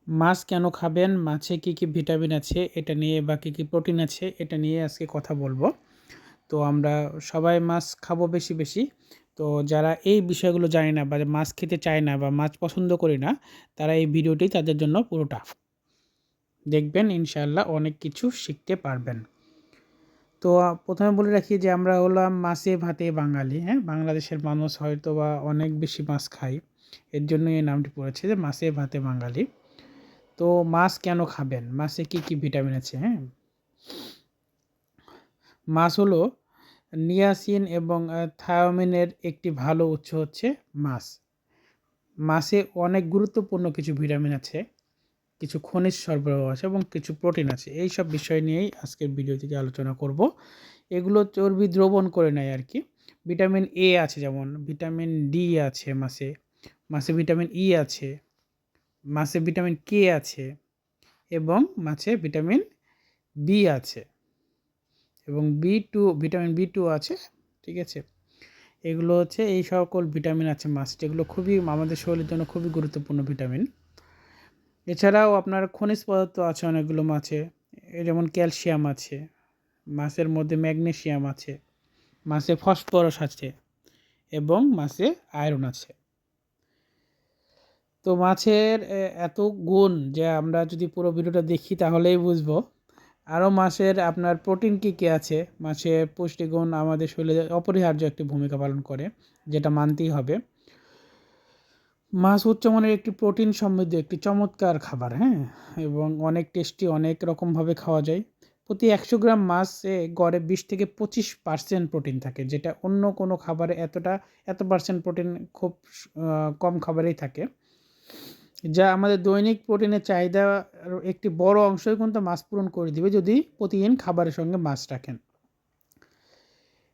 মাছ কেন খাবেন? মাছে কী, কী ভিটামিন আছে এটা নিয়ে বা কী, কী প্রোটিন আছে এটা নিয়ে আজকে কথা বলবো। তো আমরা সবাই মাছ খাবো বেশি, বেশি। তো যারা এই বিষয়গুলো জানে না বা মাছ খেতে চায় না বা মাছ পছন্দ করি না, তারা এই ভিডিওটি তাদের জন্য পুরোটা। দেখবেন ইনশাআল্লাহ অনেক কিছু শিখতে পারবেন। তো প্রথমে বলে রাখি যে আমরা হলাম মাছে ভাতে বাঙালি, হ্যাঁ? বাংলাদেশের মানুষ হয়তোবা অনেক বেশি মাছ খায়। এর জন্যই এই নামটি পড়েছে যে মাছে ভাতে বাঙালি। তো মাছ কেন খাবেন? মাছে কী, কী ভিটামিন আছে, হ্যাঁ? মাছ হলো নিয়াসিন এবং থায়ামিনের একটি ভালো উৎস হচ্ছে মাছ। মাছে অনেক গুরুত্বপূর্ণ কিছু ভিটামিন আছে, কিছু খনিজ সরবরাহ আছে এবং কিছু প্রোটিন আছে। এইসব বিষয় নিয়েই আজকের ভিডিও থেকে আলোচনা করব। এগুলো চর্বি দ্রবণ করে নেয় আরকি। ভিটামিন এ আছে, যেমন ভিটামিন ডি আছে মাছে, মাছে ভিটামিন ই আছে, মাছে ভিটামিন কে আছে এবং মাছে ভিটামিন বি আছে এবং ভিটামিন বি টু আছে, ঠিক আছে? এগুলো হচ্ছে এই সকল ভিটামিন আছে মাছ, যেগুলো খুবই আমাদের শরীরের জন্য খুবই গুরুত্বপূর্ণ ভিটামিন। এছাড়াও আপনার খনিজ পদার্থ আছে অনেকগুলো মাছে, যেমন ক্যালসিয়াম আছে, মাছের মধ্যে ম্যাগনেসিয়াম আছে, মাছে ফসফরাস আছে এবং মাছে আয়রন আছে। তো মাছের এত গুণ যে আমরা যদি পুরো ভিডিওটা দেখি তাহলেই বুঝবো। আরও মাছের আপনার প্রোটিন কী, কী আছে, মাছের পুষ্টিগুণ আমাদের শরীরে অপরিহার্য একটি ভূমিকা পালন করে, যেটা মানতেই হবে। মাছ উচ্চমানের একটি প্রোটিন সমৃদ্ধ একটি চমৎকার খাবার, হ্যাঁ? এবং অনেক টেস্টি, অনেক রকমভাবে খাওয়া যায়। প্রতি ১০০ গ্রাম মাছে গড়ে ২০ থেকে ২৫% প্রোটিন থাকে, যেটা অন্য কোনো খাবারে এত পার্সেন্ট প্রোটিন খুব কম খাবারেই থাকে। যা আমাদের দৈনিক প্রোটিনের চাহিদার একটি বড় অংশই কিন্তু মাছ পূরণ করে দিবে যদি প্রতিদিন খাবারের সঙ্গে মাছ রাখেন।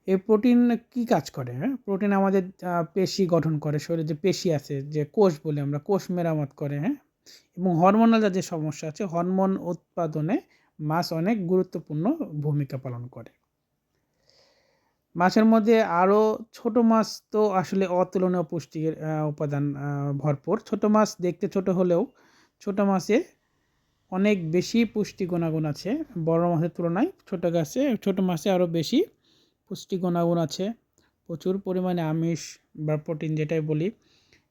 এই প্রোটিন কী কাজ করে, হ্যাঁ? প্রোটিন আমাদের পেশি গঠন করে, শরীরে যে পেশি আছে, যে কোষ বলি আমরা, কোষ মেরামত করে, হ্যাঁ? এবং হরমোনাল যে সমস্যা আছে, হরমোন উৎপাদনে মাছ অনেক গুরুত্বপূর্ণ ভূমিকা পালন করে। মাছের মধ্যে আরও ছোট মাছ তো আসলে অতুলনীয় পুষ্টির উপাদান ভরপুর। ছোট মাছ দেখতে ছোট হলেও ছোট মাছে অনেক বেশি পুষ্টি গুণাগুণ আছে বড় মাছের তুলনায়। ছোট মাছে আরও বেশি পুষ্টি গুণাগুণ আছে। প্রচুর পরিমাণে আমিষ বা প্রোটিন যেটাই বলি,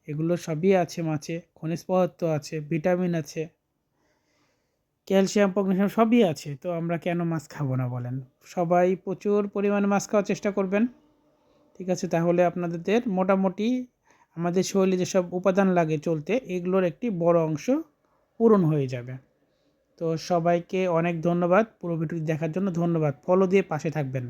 এগুলো সবই আছে মাছে। খনিজ পদার্থ আছে, ভিটামিন আছে, ক্যালসিয়াম, ম্যাগনেসিয়াম সবই আছে। তো আমরা কেন মাছ খাবো না বলেন? সবাই প্রচুর পরিমাণে মাছ খাওয়ার চেষ্টা করবেন, ঠিক আছে? তাহলে আপনাদের মোটামুটি আমাদের শরীরে যেসব উপাদান লাগে চলতে, এগুলোর একটি বড় অংশ পূরণ হয়ে যাবে। তো সবাইকে অনেক ধন্যবাদ পুরো ভিডিওটি দেখার জন্য। ধন্যবাদ। ফলো দিয়ে পাশে থাকবেন।